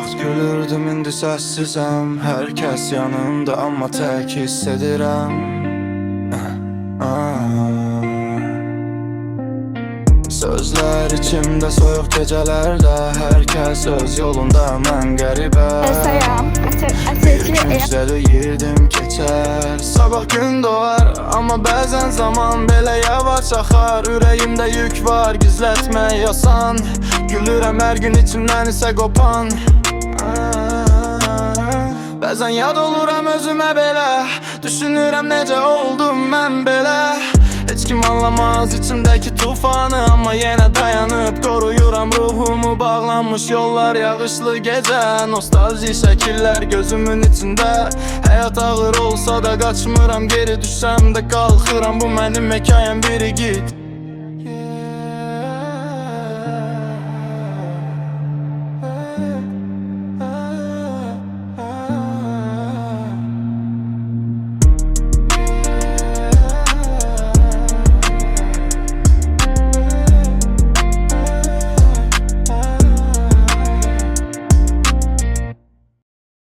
vaxt gülürdüm, indi səssizəm. Hər kəs yanımda, amma tək hiss edirəm. Sözlər içimdə soyuq gecələrdə. Hər kəs öz yolunda, mən qəribə. Bir küncdə döyirdim keçər. Sabah gün doğar, amma bəzən zaman belə yavaş axar. Ürəyimdə yük var, gizlətmək asan. Gülürəm hər gün içimdən isə qopan. Bəzən yad oluram özümə belə. Düşünürəm necə oldum mən belə. Heç kim anlamaz içimdəki tufanı, amma yenə dayanıb qoruyuram ruhumu. Bağlanmış yollar, yağışlı gecə, nostalji şəkillər gözümün içində. Həyat ağır olsa da qaçmıram, geri düşsəm də qalxıram. Bu mənim hekayəm, biri git.